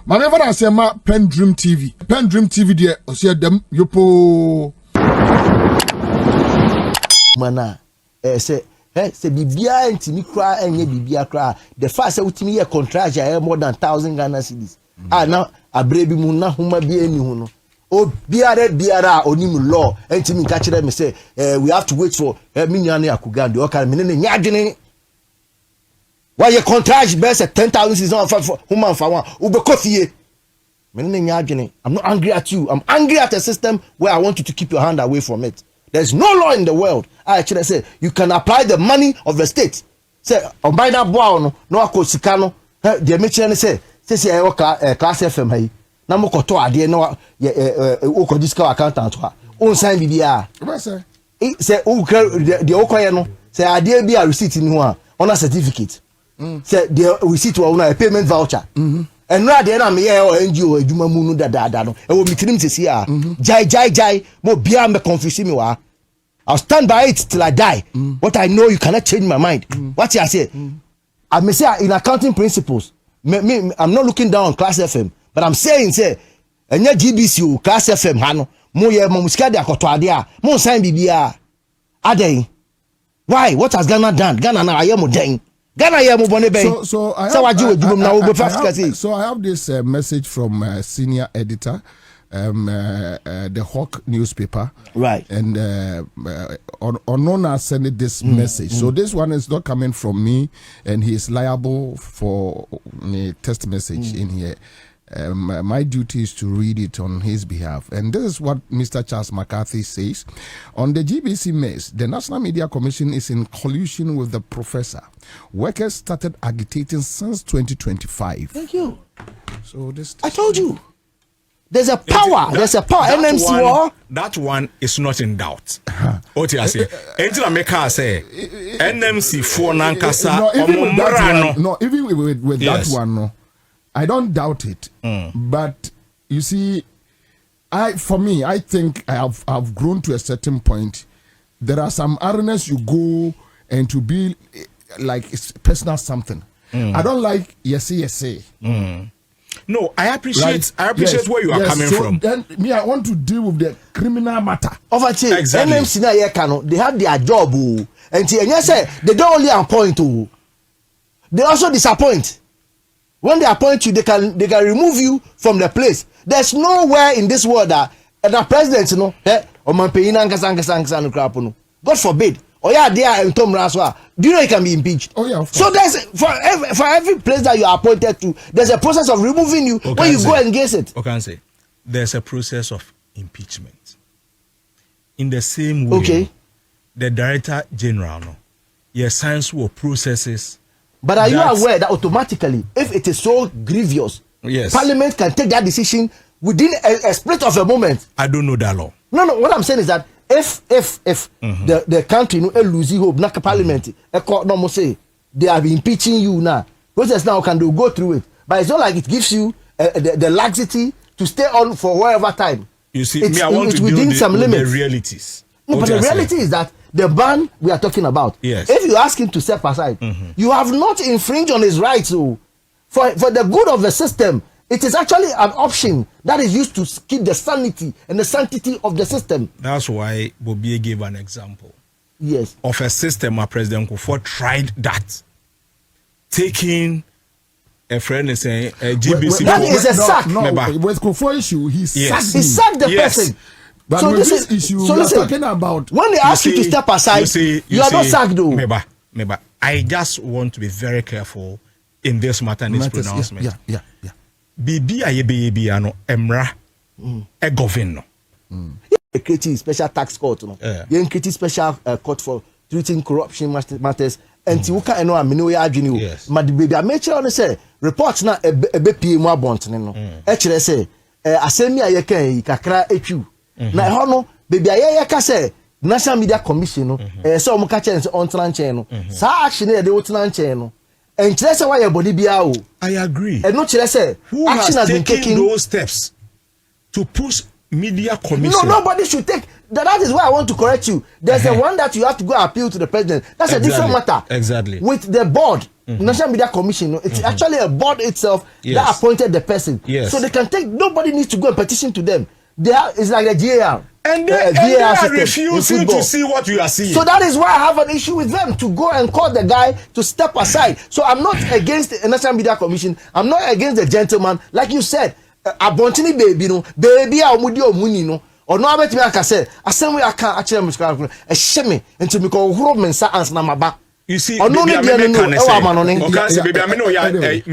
Maneva na say ma PENDREAM TV. PENDREAM TV there ose dem yopo. Mana say bibia ntimi kra enye bibia kra. The fact say utimi ye contract ya more than 1,000 Ghana cedis. Now abrebi mu na homa bi eni hu no. O biara onim law ntimi nka kire me say we have to wait for minyane akuga de o kan me ne nyadwene. Why you contract best at 10,000 season for human for one ube coffee. I'm not angry at you. I'm angry at the system where I want you to keep your hand away from it. There's no law in the world. I actually say you can apply the money of the state. Say on buy that boy no ako sikano. The mention say class FM hey. Na mo koto ade no o ko discount accountant ho. On sign bibia. Say o the okoye no say ade bia receipt ni ho a on a certificate. Say the receipt wa una a payment voucher. And na dey na me ye o NGO adwuma mu no dada no. E wo mitirim sesi a. Jai mo bia me confuse me wa. I'll stand by it till I die. What I know you cannot change my mind. What I say? I may say in accounting principles. I'm not looking down on Class FM, but I'm saying say enye GBC Class FM ha no. Mo ye mo musika de akoto ade a. Mo sign bibia. Aden. Why? What has Ghana done? Ghana na aye mo den. Ghana ye mo bone ben. So I have this message from senior editor, the Hawk newspaper, right? And Onona sent this message. So this one is not coming from me, and he is liable for a text message in here. My duty is to read it on his behalf. And this is what Mr. Charles McCarthy says. On the GBC mess, the National Media Commission is in collusion with the professor. Workers started agitating since 2025. Thank you. So this I told you. There's a power. There's a power. NMC that one is not in doubt. What I say? Angela Meka say NMC for Nankasa. Even with that one, no. I don't doubt it, but you see, I think I've grown to a certain point. There are some arenas you go and to be like it's personal something. I don't like yes. No, I appreciate where you are coming from. Then I want to deal with the criminal matter. Exactly. NMC they have their job, and say they don't only appoint, they also disappoint. When they appoint you, they can remove you from the place. There's nowhere in this world that the president, God forbid. Do you know he can be impeached? Oh yeah. So there's for every place that you are appointed to, there's a process of removing you when you go against it. Okay, say there's a process of impeachment. In the same way, the Director General, signs or processes. But are you aware that automatically, if it is so grievous, Parliament can take that decision within a split of a moment? I don't know that law. No. What I'm saying is that if the country losing hope, not Parliament, no say they are impeaching you now. Process now can they go through it? But it's not like it gives you the laxity to stay on for whatever time. You see, I want to deal with the realities. No, but the reality is that the ban we are talking about, if you ask him to step aside, you have not infringed on his rights. So for the good of the system, it is actually an option that is used to keep the sanity and the sanctity of the system. That's why Bobie gave an example. Yes. Of a system where President Kufuor tried that. Taking a friend and saying, GBC. That is a sack. No, with Kufuor issue, he sacked him. He sacked the person. But so this issue we are talking about, when they ask you to step aside, you are not sacked though. Meba, I just want to be very careful in this matter and this pronouncement. Yeah. Bibi ayebe ano emra e govern no. Creating special tax court no. You creating special court for treating corruption matters. And Tiwuka eno amini we adwene o. Ma the baby ameche on say reports na ebe pie mu abontene no. E kire say asemi ayekan kakra etwu. Na ho no baby aye ka say National Media Commission no say o mo ka chen on tranchen no. Sa action e de o tranchen no. And say why your body be out. I agree. And no say who action has been taken those steps to push media commission. No, nobody should take that is why I want to correct you. There's a one that you have to go appeal to the president. That's a different matter. Exactly. With the board, National Media Commission, it's actually a board itself that appointed the person. So they can take, nobody needs to go and petition to them. It's like a GAR. And they are refusing to see what you are seeing. So that is why I have an issue with them to go and call the guy to step aside. So I'm not against the National Media Commission. I'm not against the gentleman. Like you said, Abontini baby, no, baby, no. Or no, I bet me I can say, I say we I can't actually a shame into me call Roman answer my back. You see, baby, I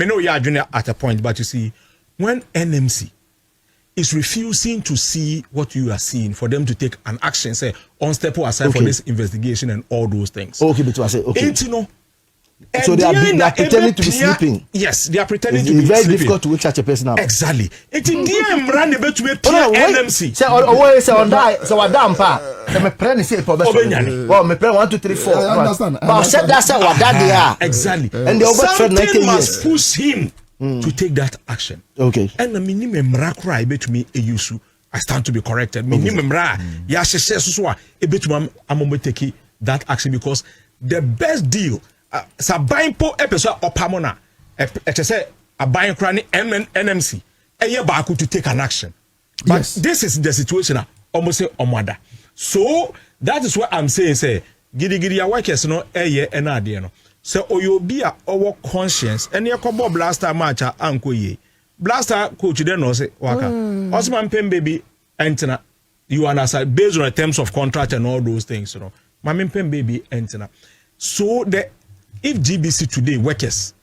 know you are at a point, but you see, when NMC is refusing to see what you are seeing for them to take an action, say on step aside for this investigation and all those things. Okay, but I say okay. So they are pretending to be sleeping. Yes, they are pretending to be very sleeping. Difficult to wake such a person up. Exactly. It's in DM run about to be NMC. Say on die. So I damn pa. So me pray ni say probation. Well, me pray 1 2 3 4. I understand. But said that's what that they are. Exactly. And they overthrew 90 years. Must push him to take that action. Okay. And the minimum rakra bet me a use. I stand to be corrected. Minimum ra. Ya she says so a bit I'm take that action because the best deal. Sa buying po episode or pamona. Say a buying cranny NMC. A year back to take an action. But this is the situation. Almost say omada. So that is what I'm saying. Say gidi ya workers no year and no. So you be our conscience and your combo blaster match uncle ye. Blaster coach then no say waka. Osman pen baby antenna. You understand based on the terms of contract and all those things, you know. My pen baby antenna. So if GBC today workers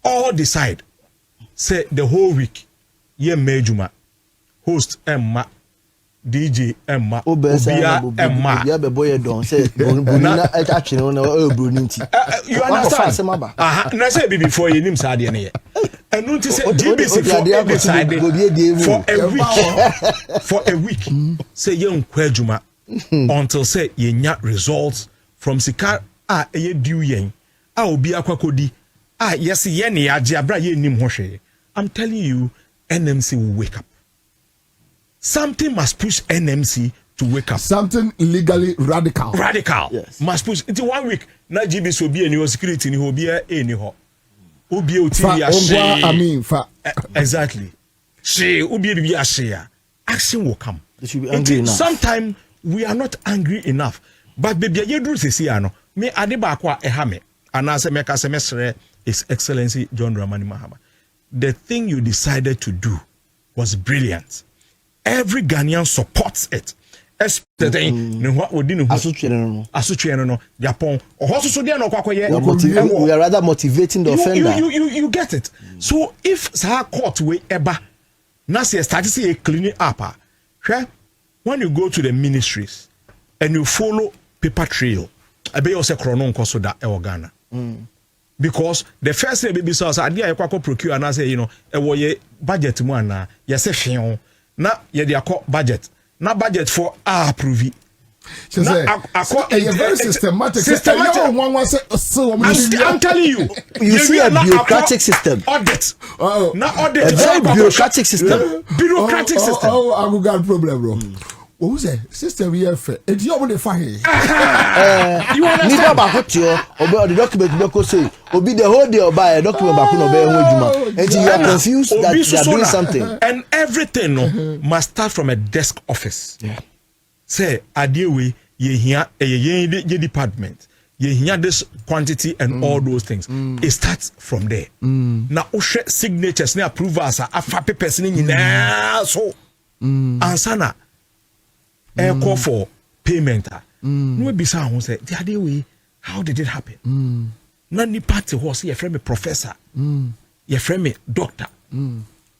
all decide, say the whole week, ye mejuma, host Emma, DJ Emma, Obia Emma, ya be boy don say bonina actually no bruninti. You understand? Na say before you nim say dey. And don't say GBC for a week, say ye nkwajuma until say ye nya results from sika ye due yen. Obi akwakodi yes ye ne age abra ye nim ho hwe. I'm telling you, NMC will wake up. Something must push NMC to wake up. Something legally radical. Yes. Must push into 1 week. Na GBC obi any security ni obi any ho. Obi otiri ya exactly. She obi bi ya share. Action will come. They should be angry enough. Sometimes we are not angry enough. But baby ye do say ano. Me ade ba kwa ehame. And as a meka semester His Excellency John Dramani Mahama. The thing you decided to do was brilliant. Every Ghanaian supports it. We are rather motivating the offender. You get it. So if Sahara court we ever Nasi start to see a cleaning up, when you go to the ministries and you follow paper trail, I bet you say chronon koso da Ghana. Because the first thing baby says, I did procure and I say, budget one, yes, a na ye de budget. Na budget for approve. She said, very systematic. I'm telling you, you see a bureaucratic system. Audit. A very bureaucratic system. Bureaucratic system. I got problem, bro. What was that system here? It's your money fire. You understand about what you or the document because say be the whole day or buy a document back no and you are confused that they are doing something. And everything must start from a desk office. Yeah. Say ideally ye here a department. You hear this quantity and all those things. It starts from there. Now, signatures, now approvals are a person in so ansana. Call for payment. No be someone say the other way. How did it happen? Nani party was your friend me professor, your friend me doctor.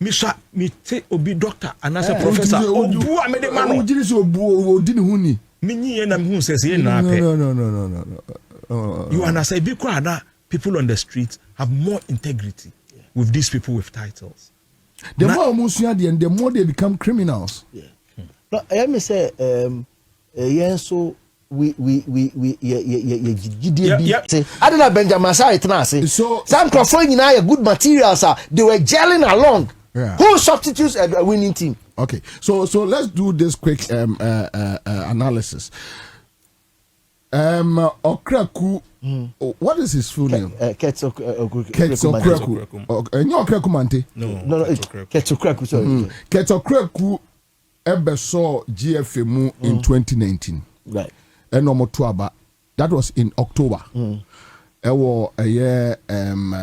Misha me say obi doctor and as a professor. Obu amede mano. Ojiri so obu odini huni. Minyi ye na hu says ye na pe. No. You understand? Because people on the streets have more integrity with these people with titles. The more musuya the more they become criminals. Yeah. No, I may say, so we I don't know Benjamin say so some crowdfunding now good materials they were gelling along. Yeah. Who substitutes a winning team? Okay, so let's do this quick analysis. Okraku. What is his full name? Ketokraku. Okraku Mante. No, Ketokraku. Sorry. Ketokraku ebe saw GFMU in 2019. Right. And no more that was in October. Ewo a year I'm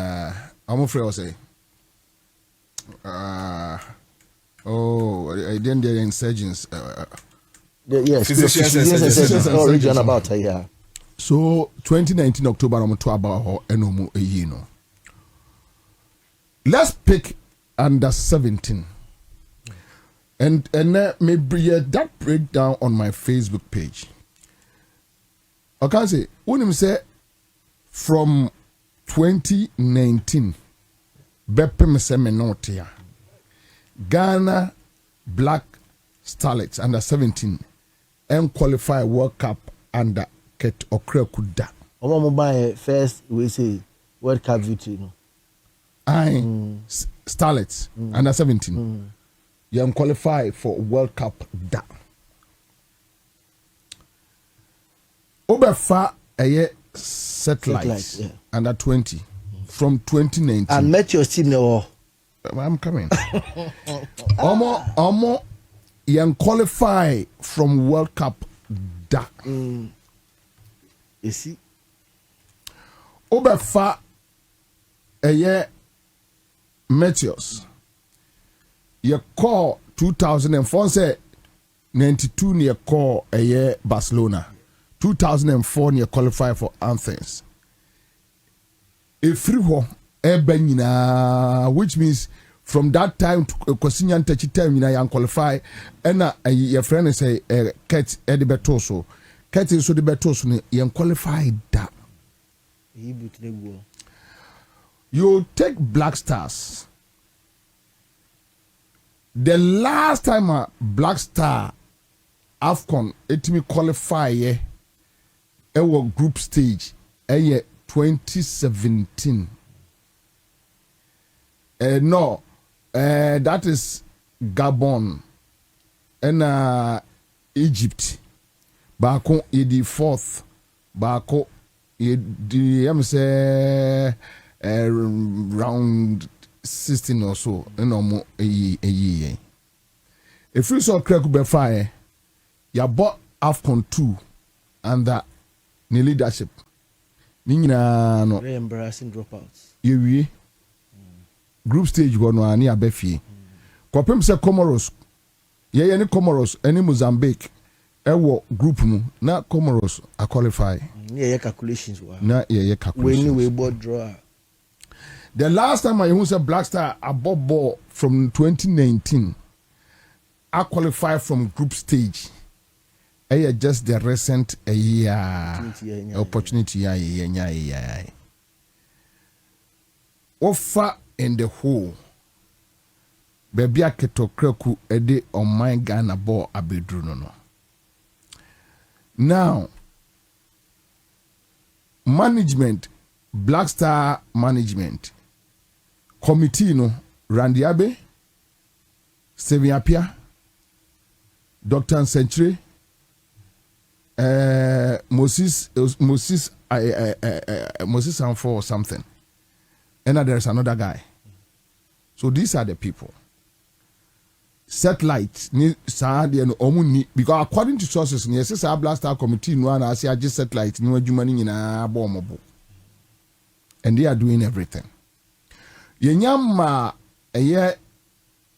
afraid I say. I didn't get insurgents. Yes, physicians region about her, yeah. So 2019 October I'm to about her enomu no. Let's pick under 17. And maybe that breakdown on my Facebook page. I can say when him say from 2019 Bepem Semenotia Ghana Black Starlets under 17 and qualify World Cup under Ket Okrakuda. Omo buy first we say World Cup victory no. Starlets under 17. You qualify for World Cup da. Obefa a satellite under 20 from 2019. And met your team no. I'm coming. Omo you qualify from World Cup da. You see. Obefa a Meteors. You call 2004 say 92 near call a year Barcelona. 2004 near qualify for Athens. A free war which means from that time to Cosinyan Techi time you qualify and your friend say Ket Eddie Betoso. Ket is so the Betoso you qualify that. You take Black Stars. The last time a Black Star AFCON etimi qualify group stage 2017. No, that is Gabon and Egypt. Bako yedi fourth. Bako yedi say round 16 or so, no more a year. If you saw Craig Befire, you bought AFCON 2 under the leadership. Nina no very embarrassing dropouts. You group stage go no ani abefie. Kopem se Comoros. Ye any Comoros, any Mozambique. Ewo group mu na Comoros a qualify. Yeah, calculations wa. Na yeah calculations. When we board draw. The last time I said Black Star above ball from 2019, I qualified from group stage. Just the recent opportunity. Offer in the whole. Baby Aketokraku ede on my Ghana ball abedru no. Now, management, Black Star management. Committee no Randy Abe, Steven Apia, Dr. Century, Moses Sanford or something. And there's another guy. So these are the people. Satellite ni saadi and omuni because according to sources, ni SSR Black Star Committee no na asi age satellite ni wadwuma ni nyina abomobo. And they are doing everything. Yenyama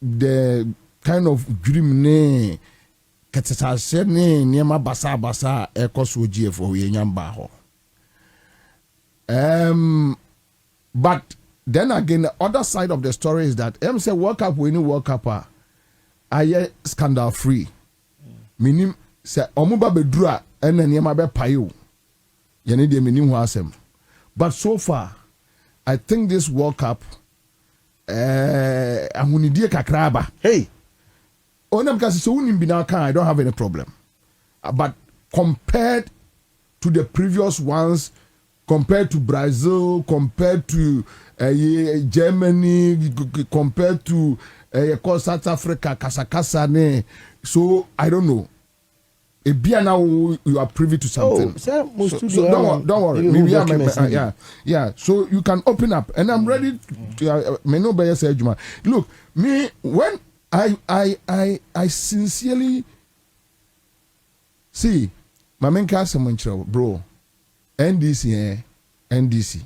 the kind of dream ne katsase ne niema basa ekoso GFO yenyamba ho. But then again, the other side of the story is that say World Cup we need World Cup aye scandal free. Minim say omuba bedura ena niema be payo. Yene de minim ho asem. But so far, I think this World Cup amunidie kakraba. Hey. Onam kasi so unim binaka, I don't have any problem. But compared to the previous ones, compared to Brazil, compared to Germany, compared to South Africa, Kasakasa ne. So I don't know. now you are privy to something. Don't worry. Maybe yeah. So you can open up, and I'm ready. Look, me when I sincerely see my main cast bro. NDC.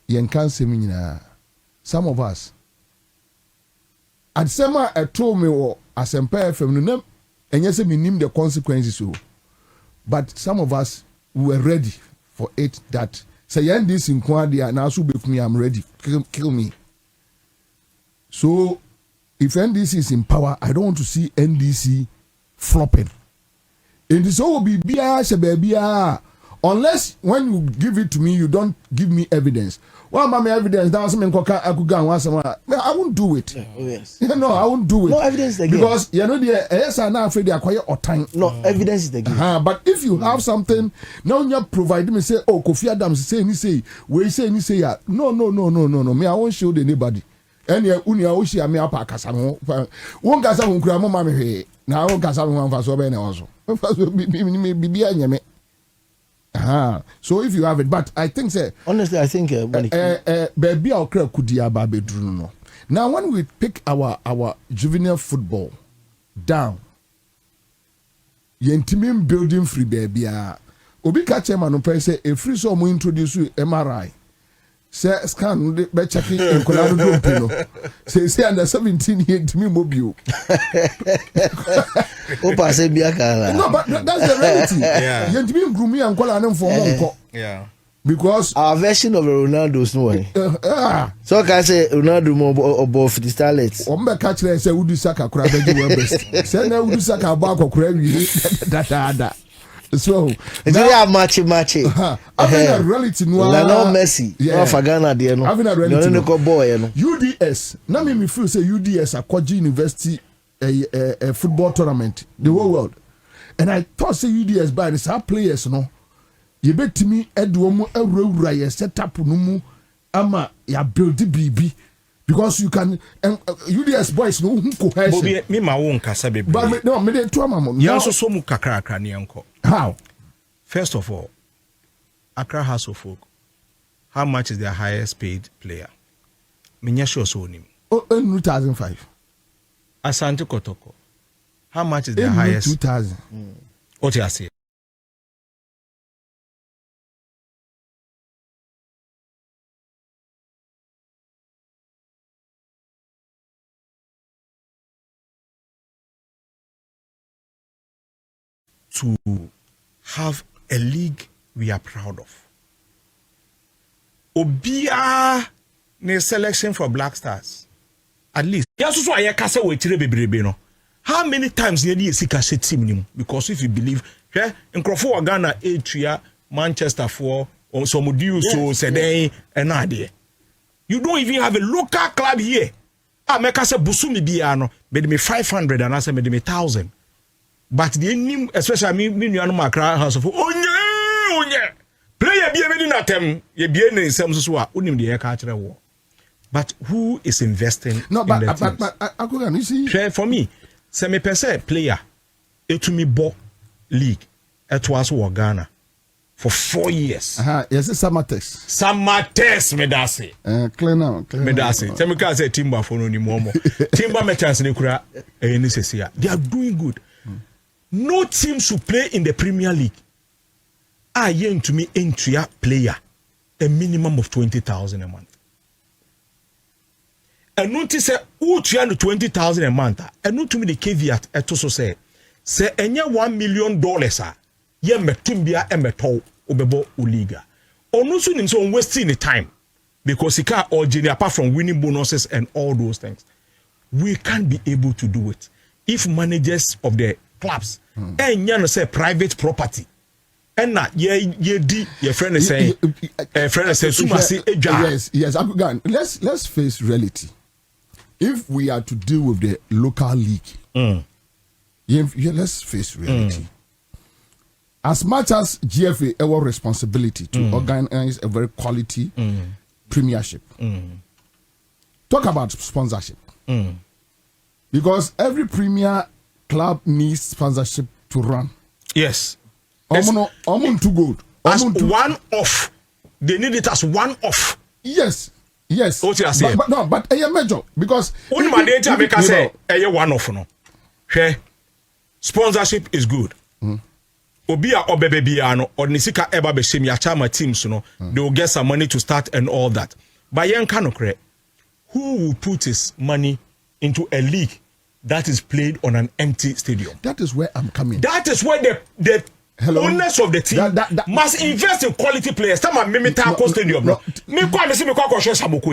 Yen can't say me some of us. At summer, I told me as empire from and yes, we name the consequences. But some of us were ready for it. That say NDC in Quadia now so with me, I'm ready. Kill me. So if NDC is in power, I don't want to see NDC flopping. And this will be baby. Unless when you give it to me, you don't give me evidence. Well, my evidence, I won't do it. Yes. No, I won't do it. No evidence is the game. Because you know yes, I'm not afraid they acquire or time. No evidence is the game. But if you have something, now you provide me say, oh, Kofi Adams say, yeah. No. Me, I won't show anybody. And you unia me up a casamo. One casamo grandma mammy. Now I won't casamo for so many also. Be so if you have it, but I think honestly, I think baby our crowd could no. Now when we pick our juvenile football down, yentimim building free baby obi ka chairman no pay say a free so mo introduce you MRI say scan be checking in Colorado do pino say under 17 here to me mobile. Opa say biaka. No, but that's the reality. Yeah. Yentimim grumi and Colorado for monko. Yeah. Because our version of Ronaldo's no way. So can I say Ronaldo more above the starlets. Ombe catch there say Udu Saka kura be do best. Say na Udu Saka ba ko kura wi da. So now match. Having a reality no. No Messi. No Fagana there no. Having a reality no. No. UDS. Na me feel say UDS Akwaji University a football tournament the whole world. And I thought say UDS by the players no. You bet me Edwomo Ewura ye set up no mu ama ya build BB because you can UDS boys no who cohesion. Me ma won kasa bebre. But no me dey to amamo. You also so mu kakra ne enko. How? First of all, Accra House of Folk, how much is their highest paid player? Me sure so nim. Oh, 2005. Asante Kotoko. How much is their highest? 2000. What you say? To have a league we are proud of. Obia ne selection for Black Stars. At least. So I kase we tire bebrebe no. How many times you see kase team nim? Because if you believe, nkrofo Ghana Atria, Manchester for or some do so say and idea. You don't even have a local club here. Make kase busumi bia no, me 500 and I say me 1,000. But the name, especially me no Accra House of Onye player be even na tem ye be in nsem so a onim de e ka kire wo. But who is investing in the but you see for me say me pese player etumi bo league etwas wo Ghana for 4 years. Yes, Samatex me da say clean now me da say tell me can say Timba for no ni momo Timba me chance ne kura e ni sesia they are doing good. No team should play in the Premier League. I yen to me entry player a minimum of 20,000 a month. And notice say who 20,000 a month. And not to me the caveat at also say enya $1 million ye metumbia emeto obebo uliga. Or no soon in so wasting the time because he can't originally apart from winning bonuses and all those things. We can't be able to do it if managers of the clubs and you say private property and na ye di your friend is saying yes let's face reality. If we are to deal with the local league let's face reality. As much as GFA our responsibility to organize a very quality premiership, talk about sponsorship because every premier club needs sponsorship to run. Yes. Omun too good. As one off. They need it as one off. Yes. What you say? But no, but a major because only my data make us say a one off no. Share sponsorship is good. Obi a obebe biano or nisika eba be shemi achama teams no they will get some money to start and all that. But yen cannot create. Who will put his money into a league that is played on an empty stadium? That is where I'm coming. That is where the owners of the team must invest in quality players. Some are Mimita Stadium.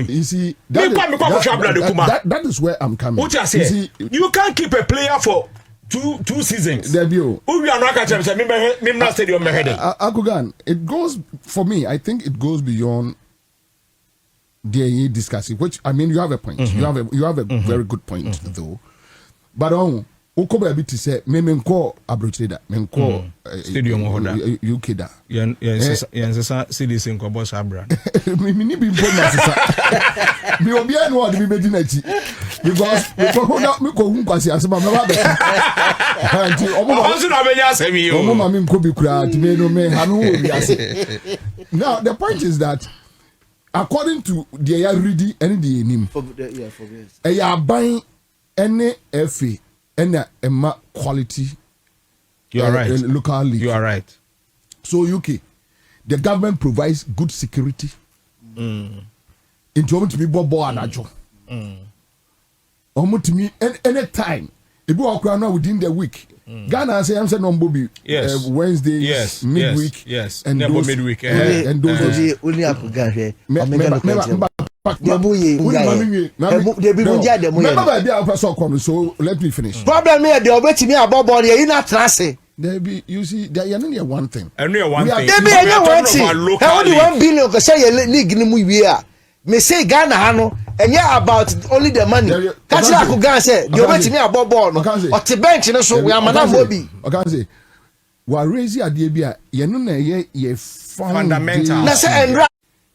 You see, that is where I'm coming. What you say? You can't keep a player for two seasons. Debut. We are not catching Mimita Stadium. Akugan, it goes for me. I think it goes beyond the discussing. Which I mean, you have a point. You have a very good point though. But Okoba bit to say, Menko Abrocheda, Menko Stadium UK da. Yes, cities in Kobos Abra. Mini be born as me obia no de be medinati because me ko hu kwase asema me ba be anti omo na benya asemi yo omo ma me nko bi kura ti me no me ha no wi ase. Now the point is that according to the ready and the nim for ya ban any FA and a quality. You are right. Local league. You are right. So UK, the government provides good security. Into to be bobo anajo. To me any time. If you are now within the week. Ghana say I'm saying on Bobby. Yes. Wednesday. Yes. Midweek. Yes. And those midweek. And those only Akugan. So let me finish. Problem here, the obey me about body, you not trust. There be you see there you only one thing. Only one thing. There be one thing. Only 1 billion because say league in the me say Ghana hano and yeah about only the money. Catch like Akugan say the obey me about ball no. Or the bench so we are man Bobby. Okay say we raise idea bia ye no na ye fundamental. Na say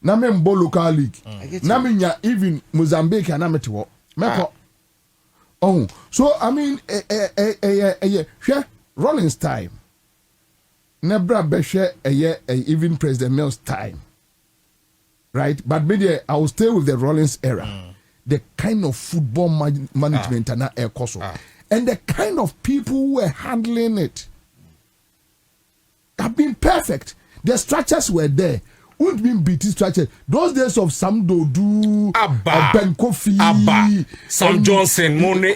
na me mbo local league na me nya even Mozambique na me te wo meko so I mean hwe Rollins time nebra be hwe even President Mills time, right? But maybe I will stay with the Rollins era. The kind of football management and and the kind of people who were handling it have been perfect. The structures were there. Wouldn't be BT structure. Those days of Sam Dodu, Ben Kofi, Sam Johnson, Mone,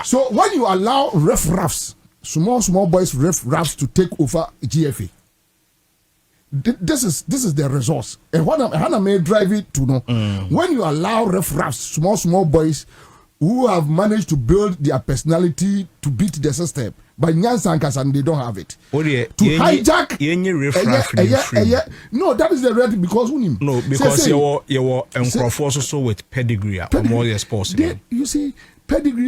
so when you allow ref-raffs, small boys ref-raffs to take over GFA, this is the resource. And what I may drive it to know, when you allow ref-raffs, small boys who have managed to build their personality to beat the system, but Nyansankas and they don't have it. To hijack no, that is the reality because because you were also with pedigree or more sports. You see,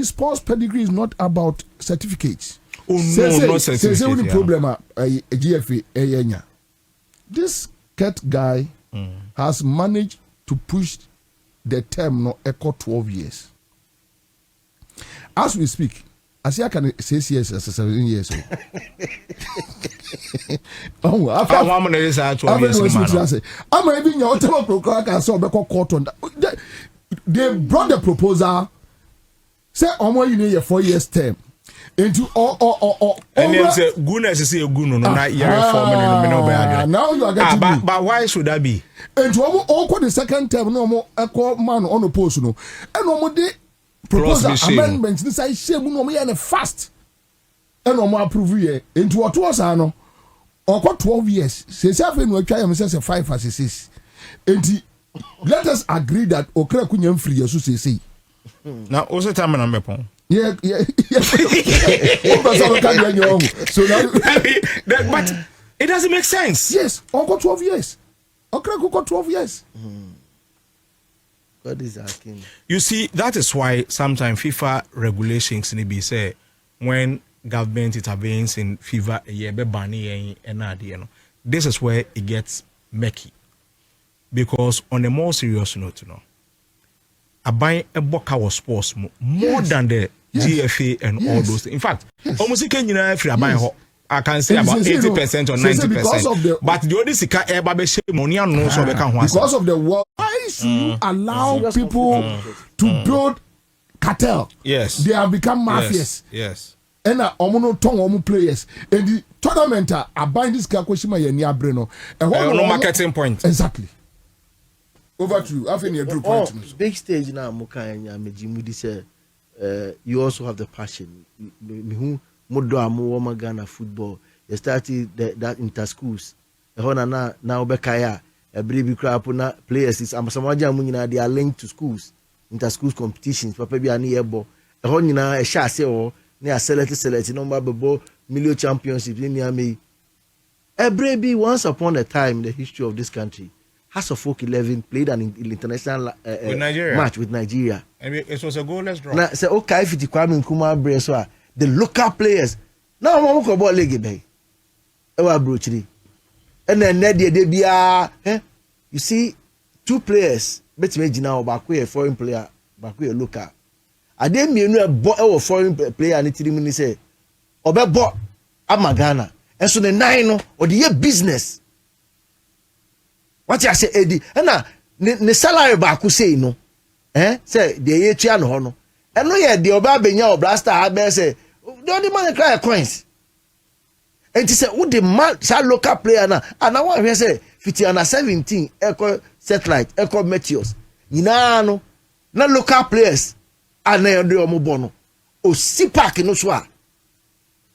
sports pedigree is not about certificates. Oh no, not certificates. The only problem GFA this cat guy has managed to push the term no echo 12 years. As we speak, as I can say yes, 7 years old. I'm even your hotel saw court on that. They brought the proposal. Say, you need a 4 years term. Into and then say goodness is a good no not year now you are getting but why should that be? And to all the second term no more equal man on the post no and no more they proposal amendments this I say no more and fast and no more approve here into what was no or 12 years say seven we try am say 5 as 6 and let us agree that okra kunyam free so say now also time na mepon yeah. So now, but it doesn't make sense. Yes, Uncle 12 years. Okay, 12 years. God is asking. You see, that is why sometimes FIFA regulations need be say when government intervenes in FIFA, this is where it gets murky. Because on a more serious note, I buy a book our sports more than the GFA and all those things. In fact, almost every I can say about 80% or 90%. But the only sika money and no so because of the war. Why should you allow people to build cartel? Yes. They have become mafias. Yes. And omono tong omo players. And the tournament are buying this Kakoshima Yenia Breno. And no marketing point. Exactly. Over to you. I think you're point. Big stage now, Mukanya Mejimudi said, you also have the passion. Modo amu Ghana football. You started that inter schools. Now Bekaya, a baby crap na players is Amasawaja they are linked to schools, inter schools competitions. Papa be an ebo. A honina a shase or near select number bebo million championships in Miami. A baby once upon a time in the history of this country. House of Folk 11 played an international match with Nigeria. And it was a goalless draw. Now, say, okay, if it's Kwame Nkrumah Breswa, the local players. Now, I'm going to go leg bay. And then, you see, two players, bet me now, Bakwe, a foreign player, Bakwe, a local. I didn't mean a foreign player, and it's say, Obe Amagana. And so the 9 or the year business. What you say, Eddie? And now, the salary back who say no, say the year no, and no, yeah, the Obabenya or Blaster, I better say, don't the man cry coins. And he said, who the man shall local player now? And I want to say, 50 under 17, Echo Satellite, Echo Meteors. No, not local players, and they are the Omobono. O Sipak no swa.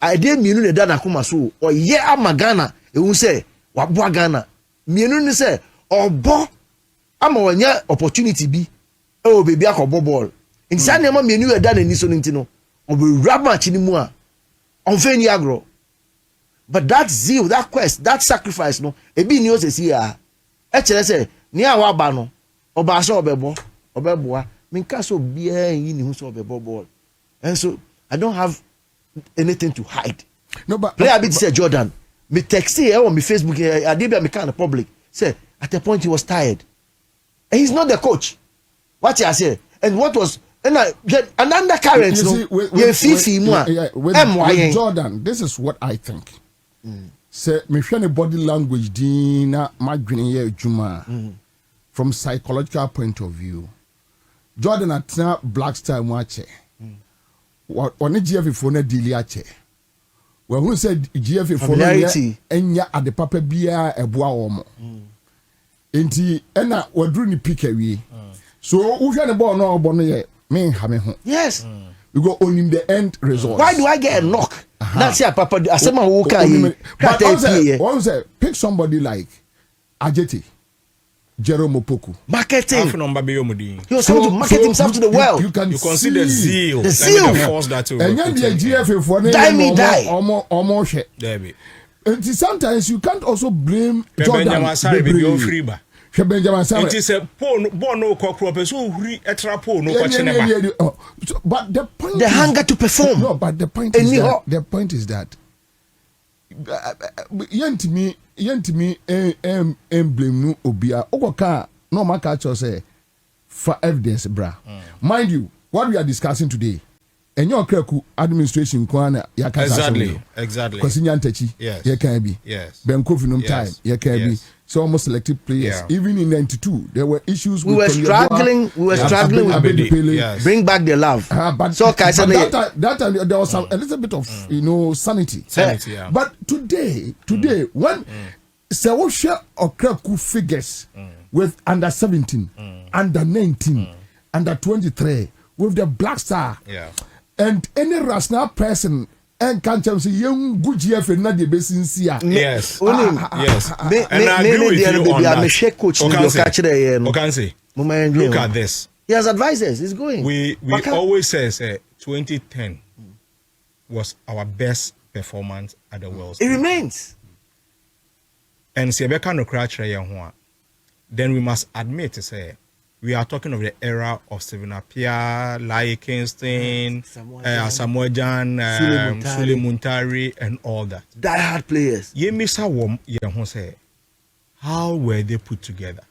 I didn't mean the Dana Kumasu, or yeah, Magana, it will say, what Ghana. Mienu ni say obo ama wanya opportunity bi o baby akobo ball insa na ma mienu eda na ni so nti no obo rap match ni mu a onfe ni agro but that zeal, that quest, that sacrifice no e bi ni o se si a e kire say ni a wa ba no oba so obeboa minka so bia yi ni hu so obebo ball and so I don't have anything to hide. No, but player bit say Jordan. Me text here on my Facebook, I did be kind of public. Say at the point he was tired, and he's not the coach. What I say, and what was and an undercurrent. With Jordan, this is what I think. Say me body language dina madwene juma from psychological point of view. Jordan at Black Star mwache. One GF for na deal ache. Well, who said GFA for enya at the papa bia eboa omo. Enti ena wadru ni pick away. So who can the ball no obo ye me ha me ho. Yes. We go on in the end result. Why do I get a knock? That's ya papa asema who can but one say pick somebody like Ajeti. Jerome Opoku. Marketing. He was trying to market himself to the world. You can see the zeal. The zeal. The force that and then the GFA for die. Almost. And sometimes you can't also blame Jordan. It is a no cockroach, so extra poor no but the point the hunger to perform. No, but the point is that yantimi blame no obia okoka no maka cho say for evidence bra. Mind you, what we are discussing today and your Kreku administration kwana exactly because nyantachi ya can be ben kofinum time ya can be so almost selected players even in 92 there were issues we were struggling with bring back the love but so that time there was a little bit of sanity but today when Sewosha or Kreku figures with under 17 under 19 under 23 with the Black Star and any rational person and can't say young good GF and not the best in Sia. Yes. Yes. And I agree with you on that. Look at this. He has advisors. He's going. We always say 2010 was our best performance at the World. It remains. And then we must admit to say we are talking of the era of Stephen Appiah, Lai Kingston, Samuel Jan, Sule Muntari, and all that. Die-hard players. How were they put together?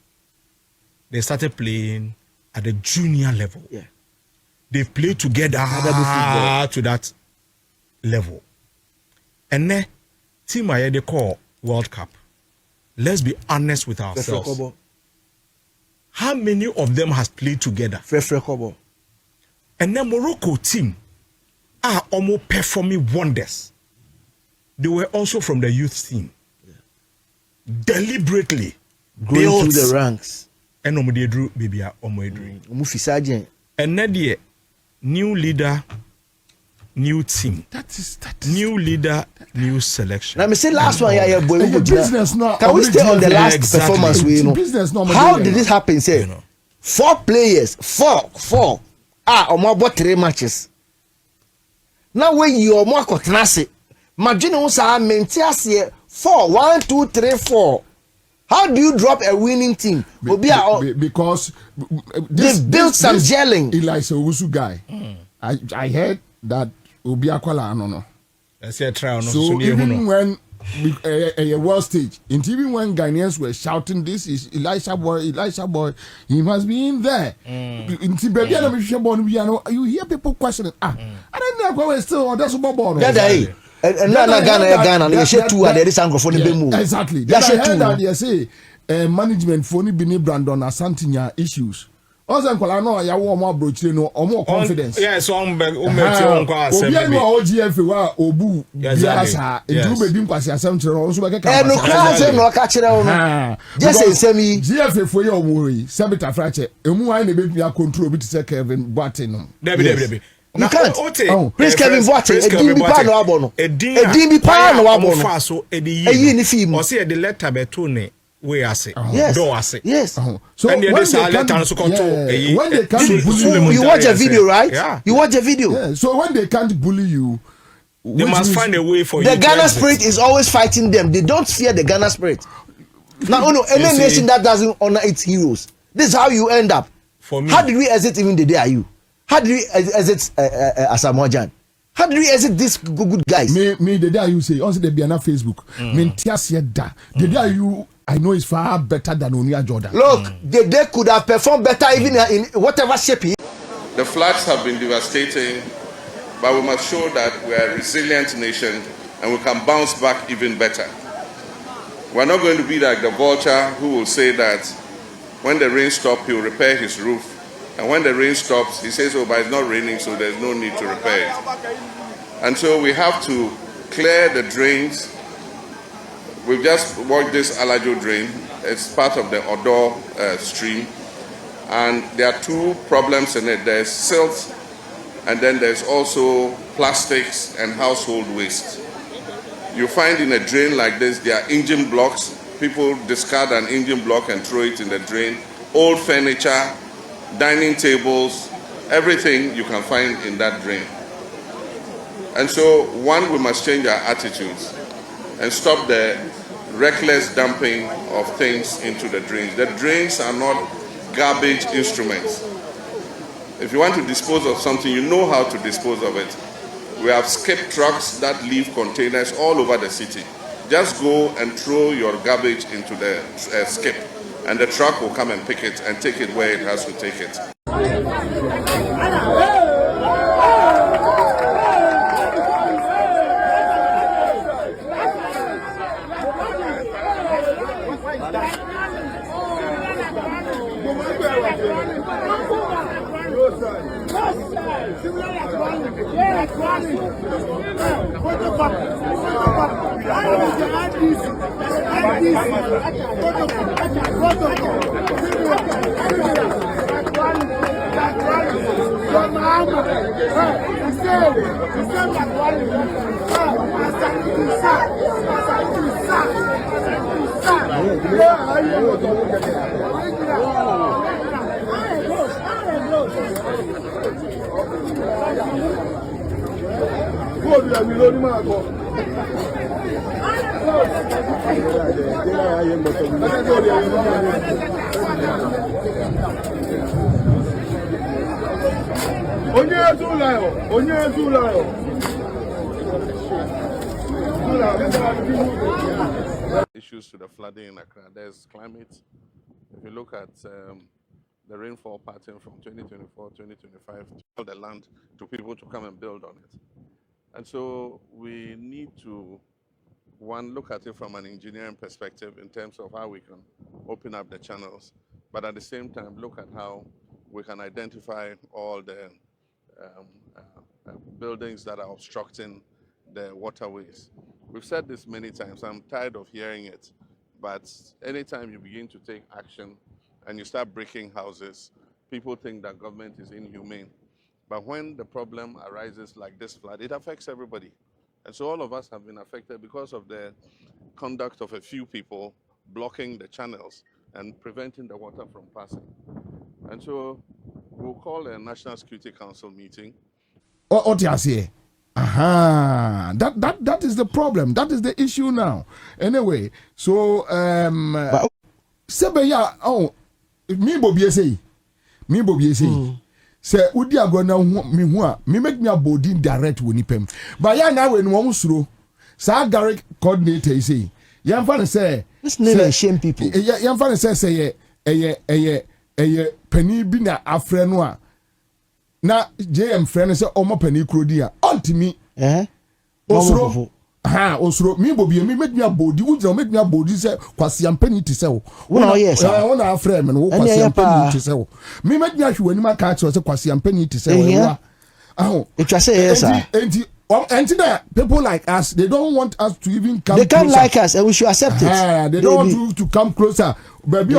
They started playing at the junior level. Yeah. They played together to that level. And then team I they call World Cup. Let's be honest with ourselves. How many of them has played together? And the Morocco team are almost performing wonders. They were also from the youth team. Deliberately going through the ranks. And Omodedru baby Omodedru. And then new leader, new team. That is new leader, new selection. Let me say last one here, boy. Business can we stay on the last performance? We how did this happen? Say 4 players, four. About 3 matches. Now when you are more classic, imagine us are maintain 4, 1, 2, 3, 4. How do you drop a winning team? Because they built some gelling. Elisa Owusu guy. I heard that Obiakwala no. So even when a world stage, and even when Ghanaians were shouting, "This is Elisha boy, he must be in there." You hear people questioning. I don't know why still that's a ball. And Ghana, they say 2 and there is for the move. Exactly. I heard that they say management for ni bini Brandon Asantinya issues. Also, I know you want more broaching or more confidence. Yes, Obi no OGF wa obu biasa eduru bedim kwase asem also be keka. No class no ka kire wo. Just say me GF for your worry. Sabita frache. Emu why na be control bit say Kevin Boateng no. Debi. You can't. Prince Kevin Boateng, Edin bi pa no abono. Edin bi pa no abono. So eyi ni film. O say the letter be to ne we ase. Do ase. Yes. So when they can't bully you watch a video, right? Yeah. You watch a video. Yeah. So when they can't bully you, they must find a way for the you. The Ghana spirit is always fighting them. They don't fear the Ghana spirit. Now, any nation that doesn't honor its heroes. This is how you end up. For me. How did we exit even the day are you? How did we exit Asamoah Gyan? How did we exit these good guys? Me the day you say, also they be on Facebook. Me tiasie da. The day you I know it's far better than Onia Jordan. Look, they could have performed better even in whatever shape he. The floods have been devastating, but we must show that we are a resilient nation and we can bounce back even better. We're not going to be like the vulture who will say that when the rain stops, he will repair his roof. And when the rain stops, he says, oh, but it's not raining, so there's no need to repair it. And so we have to clear the drains. We've just worked this Alajo drain. It's part of the Odo stream. And there are 2 problems in it. There's silt, and then there's also plastics and household waste. You find in a drain like this, there are engine blocks. People discard an engine block and throw it in the drain. Old furniture, dining tables, everything you can find in that drain. And so, one, we must change our attitudes and stop the reckless dumping of things into the drains. The drains are not garbage instruments. If you want to dispose of something, you know how to dispose of it. We have skip trucks that leave containers all over the city. Just go and throw your garbage into the skip, and the truck will come and pick it and take it where it has to take it. Issues to the flooding in Accra. There's climate. If you look at the rainfall pattern from 2024, 2025, to sell the land to people to come and build on it. And so we need to one, look at it from an engineering perspective in terms of how we can open up the channels, but at the same time, look at how we can identify all the buildings that are obstructing the waterways. We've said this many times, I'm tired of hearing it, but anytime you begin to take action and you start breaking houses, people think that government is inhumane. But when the problem arises like this flood, it affects everybody. And so all of us have been affected because of the conduct of a few people blocking the channels and preventing the water from passing. And so we'll call a National Security Council meeting. What you say? Aha, that is the problem. That is the issue now. Anyway, so Sebeya, oh, me Bobby say. Say udi agona me hu a me make me abodin direct woni pem. But ya na we no suro. Sa Garrick coordinator say. Yan fa say this name shame people. Yan fa say pani bi na afre no a na JM friend say omo pani krodi a ontimi osuro osuro me Bobby me make me abodi ujira make me abodi say kwase ampani ti say wo na yes wona afre me no kwase ampani ti say wo me make me ahwe ani maka che say kwase ampani ti say wo it say yes and people like us, they don't want us to even come. They can't closer. like us, and we should accept it. They don't want you to come closer. Baby,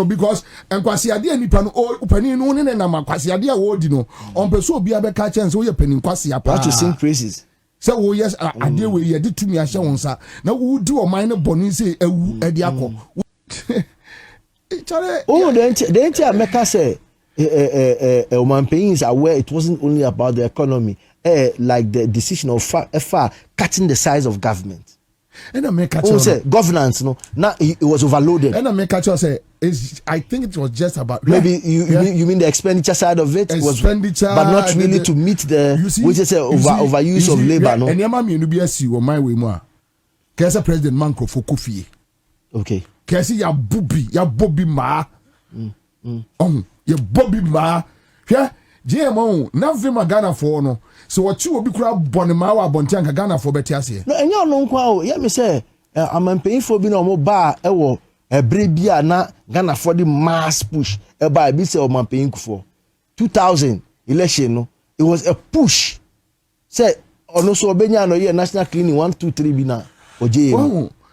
because and kwasi ade ni panu opani no ne na ma kwasi ade a wo di no on person obi abeka chance wo ye panin kwasi apa. To sing praises. So wo yes ade we ye de tumi ahye won sa na wo di o man ne boni say ewu ade akọ. The entire Mecca say Oman Payne is aware it wasn't only about the economy. Like the decision of FR cutting the size of government. And I make governance, no. Now it was overloaded. And I make say I think it was just about maybe you mean the expenditure side of it expenditure, was, but not really to meet the which is overuse of labor, no. And yama me no be asi o my way mo. Kesa President Manko Fokufie. Okay. Kesi ya Bobby ma. Ya Bobby ma. Yeah. GMO na vima Ghana for no so what you obi kura bonima wa bontianka Ghana for beti ase no enyo no nkwa o ye me say amampanyinfo bi na omo ba ewo ebre bia na Ghana for the mass push e ba bi say amampanyinfo 2000 election no it was a push say ono so obenya no ye national cleaning 1 2 3 bi na oje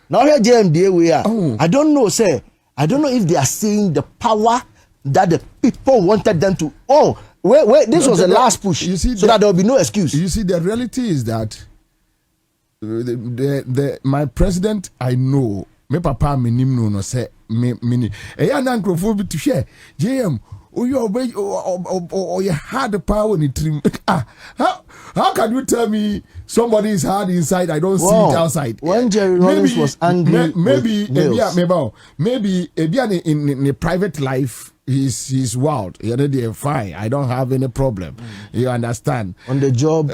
now here JMD we are I don't know if they are seeing the power that the people wanted them to wait, this was the last push, you see, so that there will be no excuse. You see, the reality is that my president, I know, me papa me nim no say me ni. Eya na nkrofo to share. JM, you had the power in the trim. How can you tell me somebody is hard inside? I don't see it outside. When Jerry Rollins was angry, maybe in the private life. He's wild. You're fine. I don't have any problem. You understand? On the job.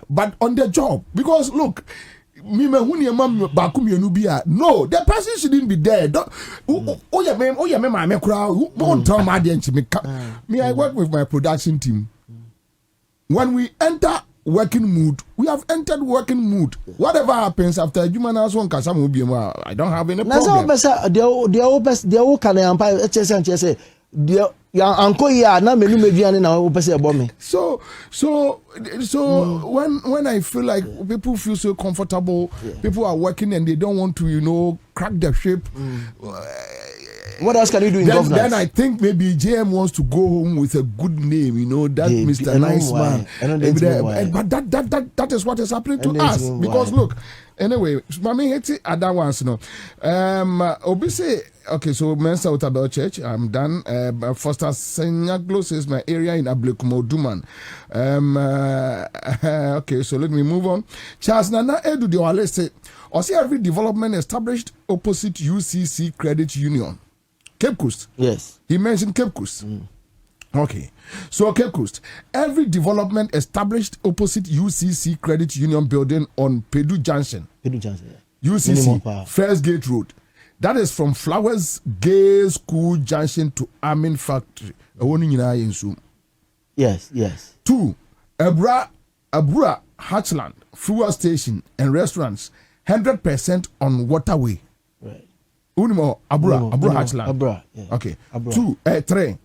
But on the job. Because look, no, the person shouldn't be there. Don't tell me I work with my production team. When we enter working mood, we have entered working mood. Whatever happens after human house one I don't have any problem. So when I feel like people feel so comfortable, people are working and they don't want to crack the ship. What else can you do in governance? Then I think maybe JM wants to go home with a good name, that Mr. Nice Man. But that is what is happening to us. Because look, anyway, Mami hate other ones, Obisi, okay, so Mensa Utabel Church, I'm done. Foster Senyaglo says my area in Ablekumo Duman. Okay, so let me move on. Charles Nana Edu Diwale say, see every development established opposite UCC Credit Union. Cape Coast. Yes. He mentioned Cape Coast. Okay. So Cape Coast. Every development established opposite UCC Credit Union building on Pedu Junction. UCC. First Gate Road. That is from Flowers Gay School Junction to Amin Factory. Yes. 2. Abura Hatchland, fuel station and restaurants 100% on waterway. Right. Unimo Abra Hatchland. Abra. Yeah. Okay. Abra. 3.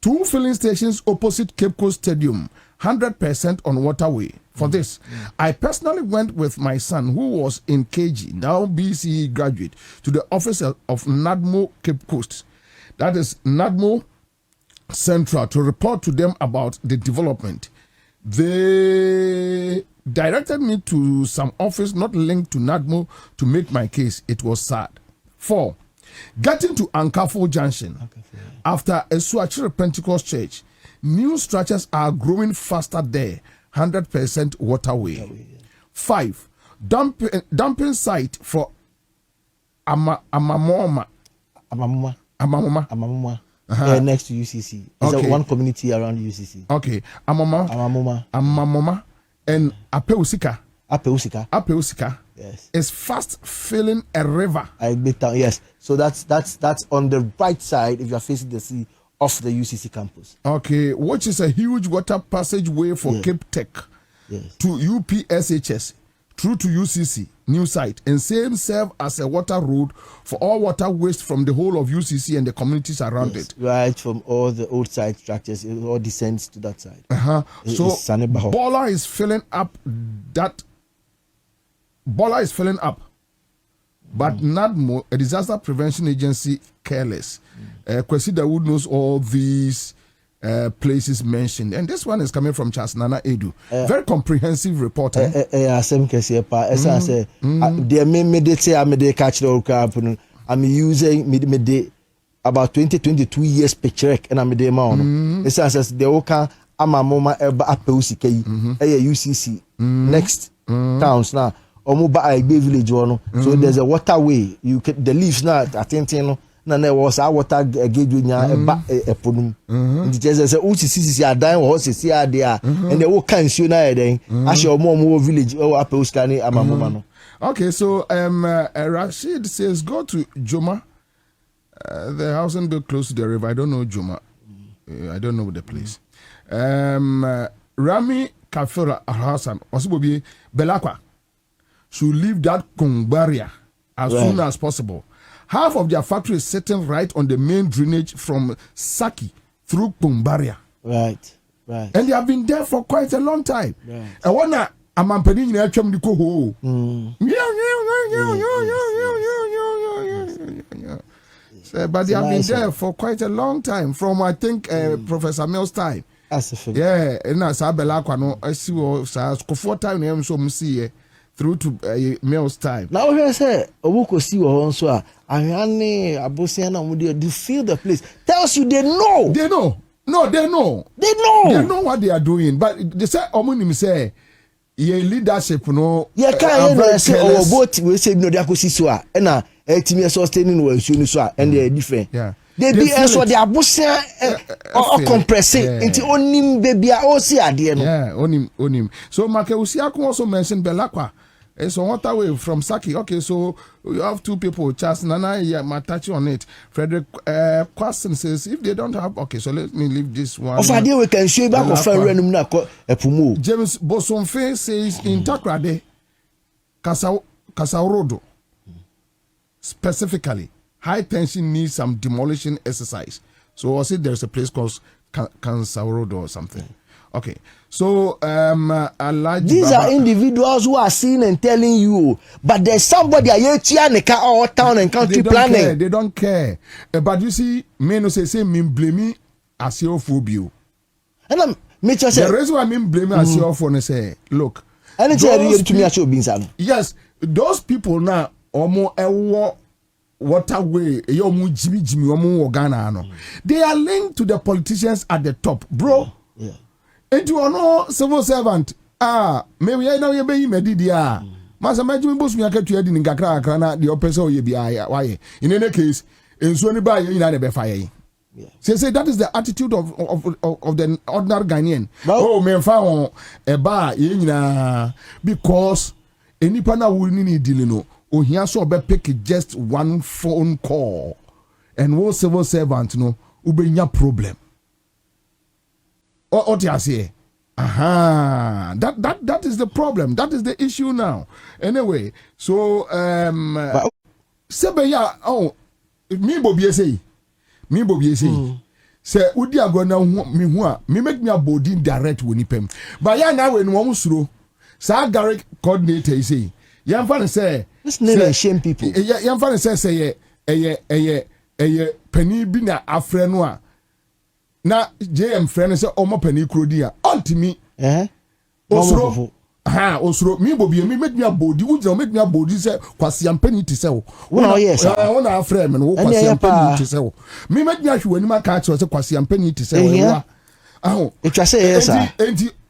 2 filling stations opposite Cape Coast Stadium, 100% on waterway. For this, I personally went with my son, who was in KG, now BCE graduate, to the office of NADMO Cape Coast. That is NADMO Central, to report to them about the development. They directed me to some office not linked to NADMO to make my case. It was sad. 4. Getting to Ankafo Junction, after a Suachire Pentecost Church, new structures are growing faster there, 100% waterway. 5. Dumping site for Amamoma. Next to UCC. There's one community around UCC. Okay. Amamoma. And Apeusika. Yes. Is fast filling a river. Yes. So that's on the right side if you are facing the sea off the UCC campus. Okay, which is a huge water passageway for Cape Tech to UPSHS through to UCC new site, and same serve as a water road for all water waste from the whole of UCC and the communities around it. Right, from all the old site structures, it all descends to that side. So Bola is filling up but NADMO, a disaster prevention agency, careless. Kwesi Dawood knows all these places mentioned, and this one is coming from Charles Nana Edu. Very comprehensive reporting. I'm using about 20-22 years picture, and I'm the amount. It says the Oka Amamoma Eba Apeusike, UCC next towns now. Omuba Igbe village one. So there's a waterway. You can the leaves now attention. Na there was our water gateway nya a ponum. It just say UCC are dying or see are there, and the whole can show na then. As your mom village or Apeuskani Amamoma no. Okay, so Rashid says go to Joma. The house and built close to the river. I don't know Joma. I don't know the place. Rami Kafura Hassan Osibobi Belakwa should leave that Kung barrier as soon as possible. Half of their factory is sitting right on the main drainage from Saki through Kung barrier. Right. And they have been there for quite a long time. And one I'm paying you actually go home. But they have been there for quite a long time, from I think Professor Mill's time. Yeah, and as Abelakwa, I see what 4 times so see through to Mill's time. Now I say Obuko see also Ayane Abosiana Mudia, do feel the place. Tells you they know. They know. No, they know. They know. They know what they are doing. But they say Omunim say your leadership no. Yeah, can't say oh both we say no they are so and team sustaining was so and they are different. Yeah. They be so they are bosia or compressing into onim baby o see ade no. Yeah, onim. So Makeusiaku also mentioned Belakwa. It's on waterway from Saki. Okay, so you have 2 people. Charles Nana, touch on it. Frederick Kwaston says if they don't have, okay, so let me leave this one. Of idea we can show back of Epumu. James Bosonfe says in Takrade, Kasaurodo, specifically, high tension needs some demolition exercise. So I said there's a place called Kasaurodo or something. Okay, so these are individuals who are seeing and telling you, but there's somebody here or town and country planning. They don't care. But you see, me no say me blame as your phobia. And the reason why I blame as your phone say, look. Yes, those people now almost waterway, they are linked to the politicians at the top, bro. Yeah. And you are no civil servant. Maybe I know you be media. Master Major Bush me to head in Gakra, the oppressor ye be why. In any case, in so anybody you know fire. Say that is the attitude of the ordinary Ghanaian. Oh, me found a bar because any partner will need dealing no. Oh, here so be pick just one phone call, and wo civil servant no ube nya problem. What you say? That is the problem. That is the issue now. Anyway, so Sebeya, oh, me Bobby say. Say udi agona me hu a me make me abodi direct woni pem. But ya na we no mo suro. Sa Garrick coordinator say. Yan fa say this never shame people. Yan fa say pani bi na afre no a na JM friend say omo pani krodi a ultimi osuro osuro me Bobby me make me abodi udi make me abodi say kwasi ampani ti say wo na yes wona afre me no kwasi ampani ti say wo me make me ahwe ani maka cha say kwasi ampani ti say wo it just say yes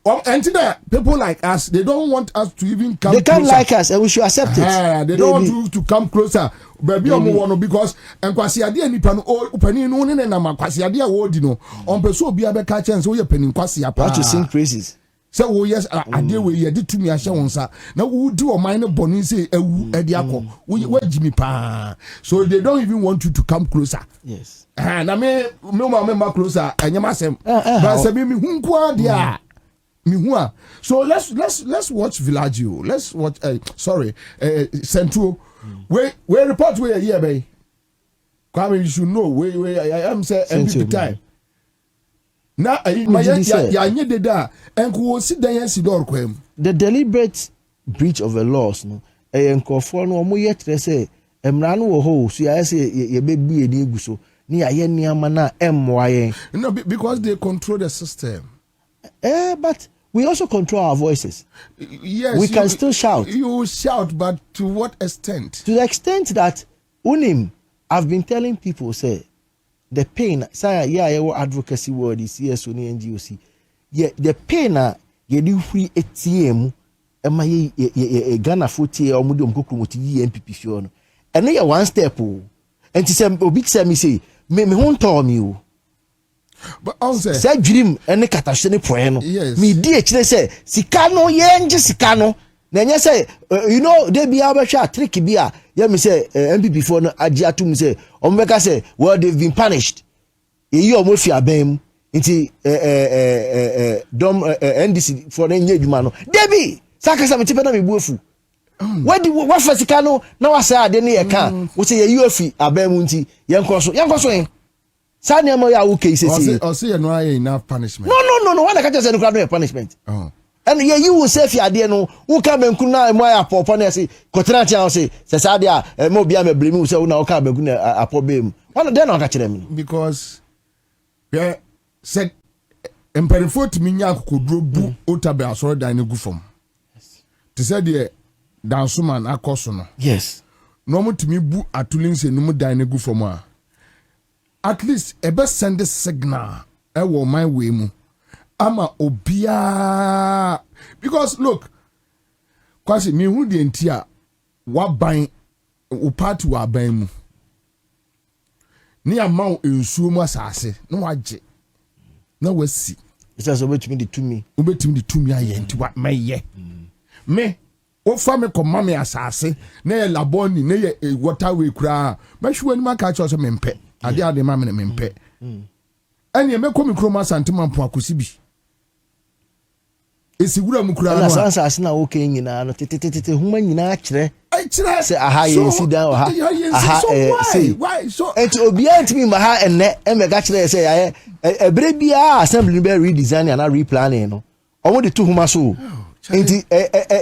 and people like us, they don't want us to even come. They can't closer. like us, and we should accept it. They don't want you to come closer. Baby, because and kwasi ade ni pano opani no ne na ma kwasi ade a wodi no. On person obi abeka chance wo ye panin kwasi apa. To sing praises. So oh yes, ade we ye de tumi ahye won sa. Na wo di o man no boni say ewu ade akọ. Wo jimi pa. So they don't even want you to come closer. Yes. Na me ma closer enyama asem. But say me hu nko ade a so let's watch Villaggio. Let's watch Central. We report where here bay. Kwame, you should know where I am say MVP time. Now the deliberate breach of the laws no enko no omo yetre say emra no wo ho so ya say ye bebu eni egu so ni aye niama na emmoa yen. No, because they control the system. But we also control our voices. Yes, we can still shout. You shout, but to what extent? To the extent that I've been telling people, say, the pain, say, your advocacy word is CSO and NGOC. Yeah, the pain, you do free ATM, and my Ghana 40 or Mudium Kukumoti MPP Fiona. And then one step, and to some big me say, me won't tell me. But also say dream any catastrophe poeno. Yes. Me di echire say sikano yenje sikano. Na nya say you know they be able to trick bi a ya me say MPP for no agi atum say ombeka say well they've been punished. Yi omo fi abem nti dom NDC for nye djuma no. Debi sakasa me tipe na me buafu. What for sikano na wa say ade ne ye kan. Wo say ye UFI abem nti yenkoso yen. Sanya mo ya okay say no enough punishment. No. Why can't you say no punishment? Oh. And you will say fi ade no, who come and kuna mo ya popo na say kotra tia say say ade mo bia me blame say una o ka be kuna apobem. Why then no ka kire me? Because said emperifo timi nya akokodro bu otabe asoro dan ne gu fam. Te say de dansuman akoso no. Yes. No mo timi bu atulin se no mo dan ne gu fam a. At least a best send a signal. I will my way mu. Ama obia because look, kwasi me hu de ntia wa ban o party wa ban mu. Ni amount ensuo mu asase na waje. Na wasi. It has obetimi the to me. Obetimi the to me aye nti wa meye. Me o fa me ko mame asase na ye laboni na ye waterway kura. Me hwe ni maka cha so me mpe. Ade ma me mpe. Ene me komi kroma santima mpo akosi bi. Esi wura mu kura no. Na sansa na okay nyina no tete huma nyina kire. Ai kire. Se aha ye si dan o ha. Aha why so enti obi antimi ma ha enne e me ga kire se ya ebre bia assembly be redesign and replanning no. Omo de to huma so. Enti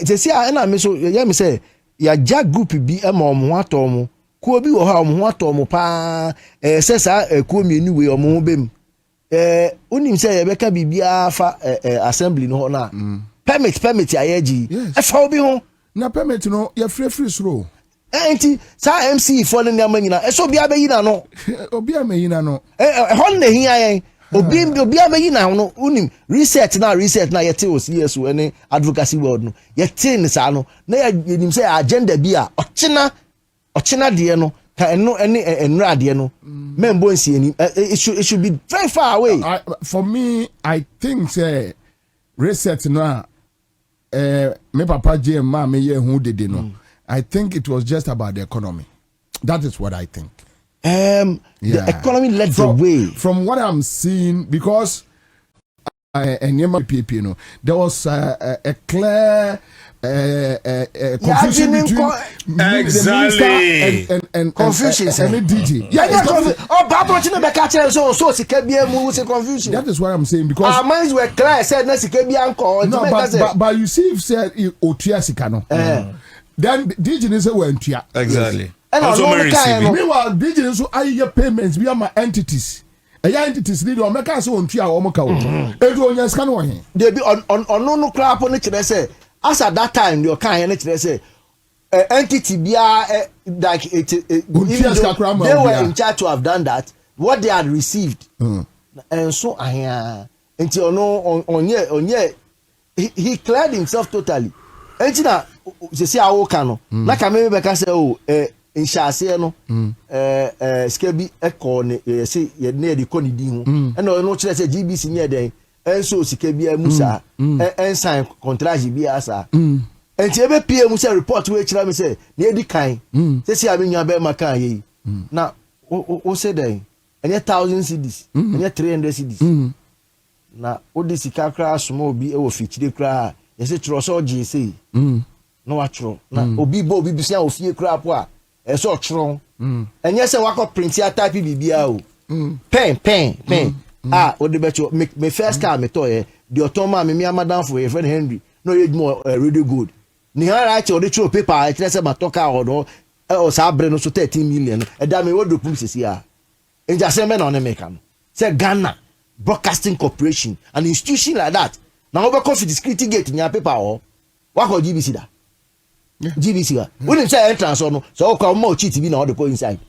se si na me so ya me say ya ja group bi e ma omo atom. Ko bi wo ha omo atom pa se sa ko mienu we omo bem. Unim say ye beka bibia fa assembly no na. Permit ayeji. E fa obi ho. Na permit no ye free slow. Enti sa MC for ne nyama nyina. E so obi abayina no. Obi amayina no. Hon ne hia yen. Obi abayina no unim reset na yete o CSO ene advocacy world no. Yete ne sa no. Na ye nim say agenda bi a ochina de no. No any radio no membo nsi ani it should be very far away. For me I think say reset no me papa JM ma me ye hu dede no. I think it was just about the economy. That is what I think. The economy led the way from what I'm seeing, because Enyema PPP no, there was a clear confusion between exactly and confusion and DJ. Yeah, oh, Babo Chino Bekache so Sikabia move confusion. That is what I'm saying because our minds were clear. Said na Sikabia uncle. No, but you see, if said Otua Sikano, then DJ is a wentia exactly. And also meanwhile, DJ is so I payments via my entities. A entities need to make us on Tia or Macau. Everyone can one. They be on no crap on it. Say, as at that time, your kind of say, entity be like it. They were in charge to have done that. What they had received, and so I until no on he cleared himself totally. And now, you see how can like I maybe can say, oh, in Shase no skebi ekọ ne say ye na de kọ ne di ho e na no kire say GBC ne den enso skebi amusa en sign contract bi asa enti ebe pie mu say report we kire me say na edi kan say see abenya be maka yi na o say den enye 1000 cedis enye 300 cedis na o di sika kra asoma obi e wo fichire kra ye say tro so gi say no wa tro na obi bo obi bisia ofie kra po a eso tron enye se wako print ya type bibia o pen o de becho me first car me to ye the automa me madam for your friend Henry no ye more really good ni ha ra che o de throw paper I tell say matoka o do o sa bre no so 13 million e da me wodo pum sisi a enja se me na on make am say Ghana Broadcasting Corporation an institution like that na over coffee security gate nya paper o wako GBC da GBC ga wouldn't say entrance or no so come more cheat be na all the go inside